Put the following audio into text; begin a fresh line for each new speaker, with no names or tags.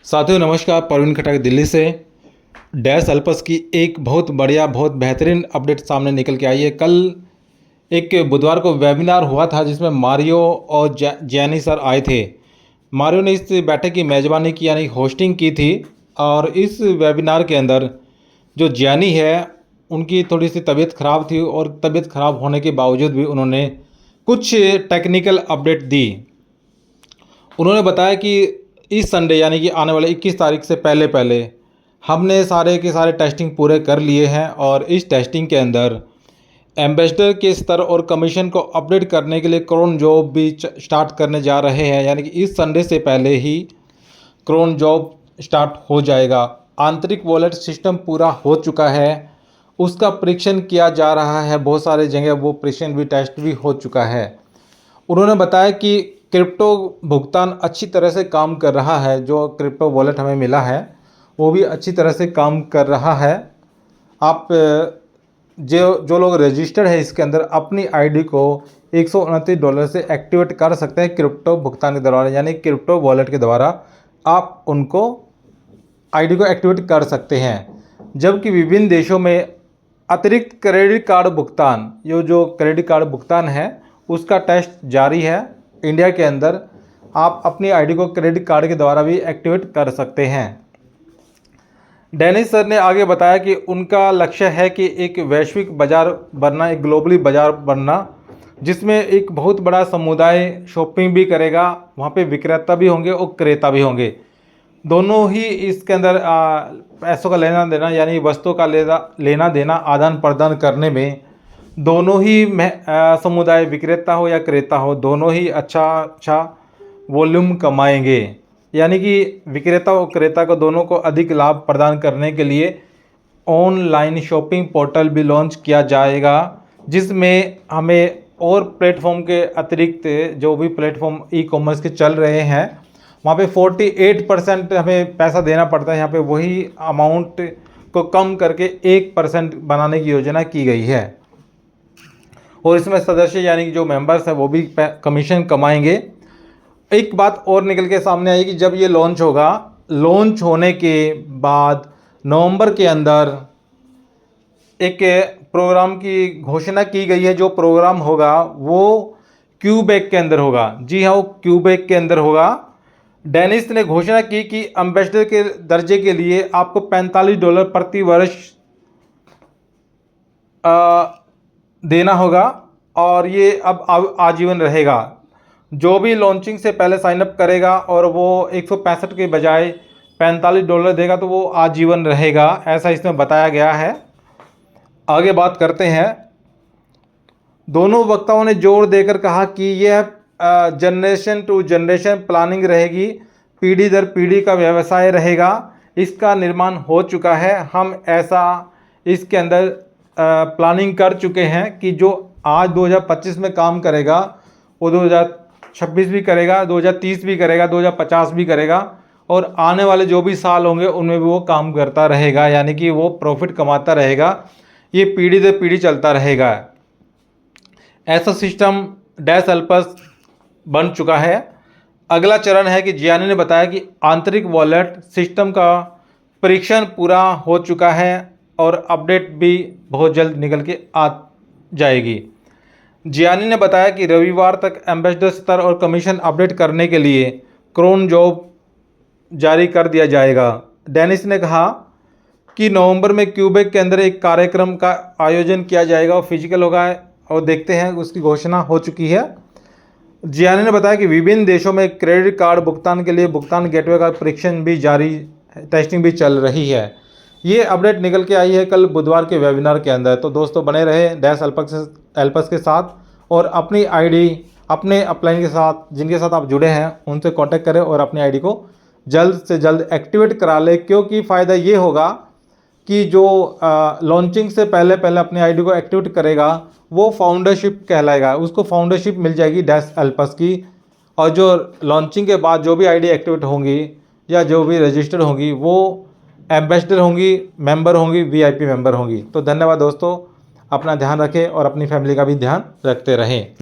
साथियों नमस्कार, परवीन खटक दिल्ली से। डैश अल्पस की एक बहुत बढ़िया बहुत बेहतरीन अपडेट सामने निकल के आई है। कल एक बुधवार को वेबिनार हुआ था जिसमें मारियो और जैनी सर आए थे। मारियो ने इस बैठक की मेज़बानी की यानी होस्टिंग की थी और इस वेबिनार के अंदर जो जैनी है उनकी थोड़ी सी तबीयत ख़राब थी और तबीयत ख़राब होने के बावजूद भी उन्होंने कुछ टेक्निकल अपडेट दी। उन्होंने बताया कि इस संडे यानी कि आने वाले 21 तारीख से पहले पहले हमने सारे के सारे टेस्टिंग पूरे कर लिए हैं और इस टेस्टिंग के अंदर एम्बेसडर के स्तर और कमीशन को अपडेट करने के लिए क्रोन जॉब भी स्टार्ट करने जा रहे हैं। यानी कि इस संडे से पहले ही क्रोन जॉब स्टार्ट हो जाएगा। आंतरिक वॉलेट सिस्टम पूरा हो चुका है, उसका परीक्षण किया जा रहा है। बहुत सारे जगह वो परीक्षण भी टेस्ट भी हो चुका है। उन्होंने बताया कि क्रिप्टो भुगतान अच्छी तरह से काम कर रहा है। जो क्रिप्टो वॉलेट हमें मिला है वो भी अच्छी तरह से काम कर रहा है। आप जो लोग रजिस्टर्ड है इसके अंदर अपनी आईडी को $129 से एक्टिवेट कर सकते हैं क्रिप्टो भुगतान के दौरान, यानी क्रिप्टो वॉलेट के द्वारा आप उनको आईडी को एक्टिवेट कर सकते हैं। जबकि विभिन्न देशों में अतिरिक्त क्रेडिट कार्ड भुगतान, जो क्रेडिट कार्ड भुगतान है उसका टेस्ट जारी है। इंडिया के अंदर आप अपनी आईडी को क्रेडिट कार्ड के द्वारा भी एक्टिवेट कर सकते हैं। डेनिस सर ने आगे बताया कि उनका लक्ष्य है कि एक वैश्विक बाजार बनना, एक ग्लोबली बाजार बनना, जिसमें एक बहुत बड़ा समुदाय शॉपिंग भी करेगा। वहाँ पे विक्रेता भी होंगे और क्रेता भी होंगे। दोनों ही इसके अंदर पैसों का लेना देना यानी वस्तुओं का लेना देना आदान प्रदान करने में दोनों ही समुदाय, विक्रेता हो या क्रेता हो, दोनों ही अच्छा वॉल्यूम कमाएंगे। यानी कि विक्रेता और क्रेता को दोनों को अधिक लाभ प्रदान करने के लिए ऑनलाइन शॉपिंग पोर्टल भी लॉन्च किया जाएगा, जिसमें हमें और प्लेटफॉर्म के अतिरिक्त जो भी प्लेटफॉर्म ई कॉमर्स के चल रहे हैं वहाँ पे 48% हमें पैसा देना पड़ता है। यहाँ पे वही अमाउंट को कम करके 1% बनाने की योजना की गई है और इसमें सदस्य यानी कि जो मेंबर्स हैं वो भी कमीशन कमाएंगे। एक बात और निकल के सामने आई कि जब ये लॉन्च होगा, लॉन्च होने के बाद नवंबर के अंदर एक प्रोग्राम की घोषणा की गई है। जो प्रोग्राम होगा वो क्यूबेक के अंदर होगा। जी हाँ, वो क्यूबेक के अंदर होगा। डेनिस ने घोषणा की कि एम्बेसडर के दर्जे के लिए आपको $45 प्रति वर्ष देना होगा और ये अब आजीवन रहेगा। जो भी लॉन्चिंग से पहले साइनअप करेगा और वो 165 के बजाय $45 देगा तो वो आजीवन रहेगा, ऐसा इसमें बताया गया है। आगे बात करते हैं। दोनों वक्ताओं ने जोर देकर कहा कि यह जनरेशन टू जनरेशन प्लानिंग रहेगी, पीढ़ी दर पीढ़ी का व्यवसाय रहेगा। इसका निर्माण हो चुका है। हम ऐसा इसके अंदर प्लानिंग कर चुके हैं कि जो आज 2025 में काम करेगा वो 2026 भी करेगा, 2030 भी करेगा, 2050 भी करेगा और आने वाले जो भी साल होंगे उनमें भी वो काम करता रहेगा। यानी कि वो प्रॉफिट कमाता रहेगा। ये पीढ़ी दर पीढ़ी चलता रहेगा। ऐसा सिस्टम डैश अल्पस बन चुका है। अगला चरण है कि जियानी ने बताया कि आंतरिक वॉलेट सिस्टम का परीक्षण पूरा हो चुका है और अपडेट भी बहुत जल्द निकल के आ जाएगी। जियानी ने बताया कि रविवार तक एम्बेसडर स्तर और कमीशन अपडेट करने के लिए क्रोन जॉब जारी कर दिया जाएगा। डेनिस ने कहा कि नवंबर में क्यूबेक के अंदर एक कार्यक्रम का आयोजन किया जाएगा और फिजिकल होगा और देखते हैं, उसकी घोषणा हो चुकी है। जियानी ने बताया कि विभिन्न देशों में क्रेडिट कार्ड भुगतान के लिए भुगतान गेटवे का परीक्षण भी जारी, टेस्टिंग भी चल रही है। ये अपडेट निकल के आई है कल बुधवार के वेबिनार के अंदर। तो दोस्तों बने रहे डैश अल्पस के साथ और अपनी आईडी अपने अपलाइन के साथ, जिनके साथ आप जुड़े हैं उनसे कांटेक्ट करें और अपनी आईडी को जल्द से जल्द एक्टिवेट करा लें। क्योंकि फ़ायदा ये होगा कि जो लॉन्चिंग से पहले पहले अपनी आईडी को एक्टिवेट करेगा वो फाउंडरशिप कहलाएगा, उसको फाउंडरशिप मिल जाएगी डैश अल्पस की। और जो लॉन्चिंग के बाद जो भी आईडी एक्टिवेट होंगी या जो भी रजिस्टर्ड होंगी वो एम्बेसडर होंगी, मेंबर होंगी, वीआईपी मेंबर होंगी। तो धन्यवाद दोस्तों, अपना ध्यान रखें और अपनी फैमिली का भी ध्यान रखते रहें।